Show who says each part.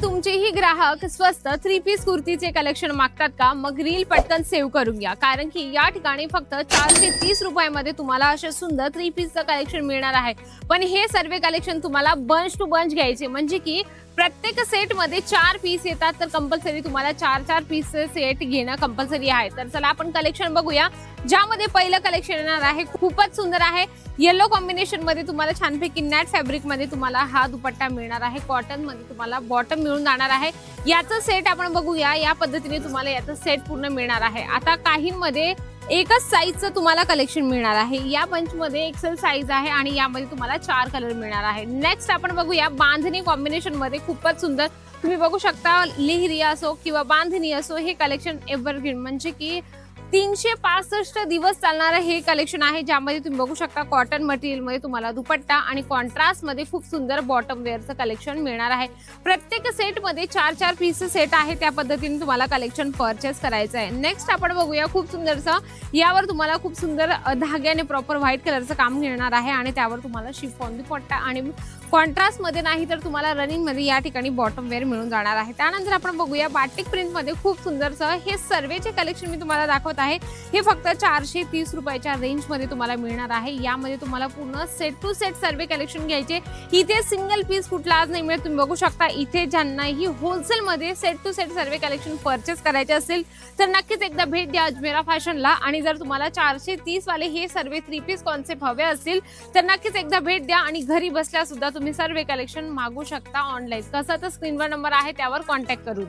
Speaker 1: तुमचेही ग्राहक स्वस्त 3 पीस कुर्तीचे कलेक्शन मागतात का? मग रील पटकन सेव्ह करून घ्या, कारण की या ठिकाणी फक्त 430 रुपयामध्ये तुम्हाला असे सुंदर 3 पीसचं कलेक्शन मिळणार आहे. पण हे सर्व कलेक्शन तुम्हाला बंच टू बंच घ्यायचे, म्हणजे की प्रत्येक सेटमध्ये 4 पीस येतात, तर कंपल्सरी तुम्हाला 4 पीसचे सेट घेणं कंपल्सरी आहे. तर चला आपण कलेक्शन बघूया, ज्यामध्ये पहिलं कलेक्शन येणार आहे. खूपच सुंदर आहे. येलो कॉम्बिनेशन मध्ये तुम्हाला छानपैकी नॅट फॅब्रिक मध्ये तुम्हाला हा दुपट्टा मिळणार आहे. कॉटन मध्ये तुम्हाला बॉटम मिळून जाणार आहे. याचं सेट आपण बघूया. या पद्धतीने तुम्हाला याचं सेट पूर्ण मिळणार आहे. आता काहींमध्ये एकच साईजचं तुम्हाला कलेक्शन मिळणार आहे. या बंच मध्ये एक्सेल साईज आहे आणि यामध्ये तुम्हाला 4 कलर मिळणार आहे. नेक्स्ट आपण बघूया बांधणी कॉम्बिनेशन मध्ये. खूपच सुंदर तुम्ही बघू शकता. लेहरी असो किंवा बांधणी असो, हे कलेक्शन एव्हरग्रीन, म्हणजे की 365 दिवस चालणारं हे कलेक्शन आहे. ज्यामध्ये तुम्ही बघू शकता कॉटन मटेरियल मध्ये तुम्हाला दुपट्टा आणि कॉन्ट्रास्ट मध्ये खूप सुंदर बॉटम वेअरचं कलेक्शन मिळणार आहे. प्रत्येक सेट मध्ये 4 पीस सेट आहे. त्या पद्धतीने तुम्हाला कलेक्शन परचेस करायचं आहे. नेक्स्ट आपण बघूया खूप सुंदरचं. यावर तुम्हाला खूप सुंदर धाग्याने प्रॉपर व्हाईट कलरचं काम मिळणार आहे आणि त्यावर तुम्हाला शिफॉन दुपट्टा आणि कॉन्ट्रास्ट मध्ये नाही तर तुम्हाला रनिंग मध्ये या ठिकाणी बॉटम वेअर मिळून जाणार आहे. त्यानंतर आपण बघूया बाटिक प्रिंट मध्ये खूप सुंदरचं हे सर्वेचे कलेक्शन मी तुम्हाला दाखवत आहे. हे फक्त 430 रुपयाच्या रेंज मध्ये तुम्हाला मिळणार आहे. यामध्ये तुम्हाला पूर्ण सेट टू सेट सर्वे कलेक्शन घ्यायचे. इथे सिंगल पीस कुठला आज नाही मिळत. तुम्ही बघू शकता इथे ज्यांनाही होलसेल मध्ये सेट टू सेट सर्वे कलेक्शन परचेस करायचे असेल तर नक्कीच एकदा भेट द्या अजमेरा फॅशनला. आणि जर तुम्हाला 430 वाले हे सर्वे 3 पीस कॉन्सेप्ट हवे असतील तर नक्कीच एकदा भेट द्या आणि घरी बसल्या सुद्धा तुम्ही सर्वे कलेक्शन मागू शकता ऑनलाईन. कसं तर स्क्रीनवर नंबर आहे त्यावर कॉन्टॅक्ट करून.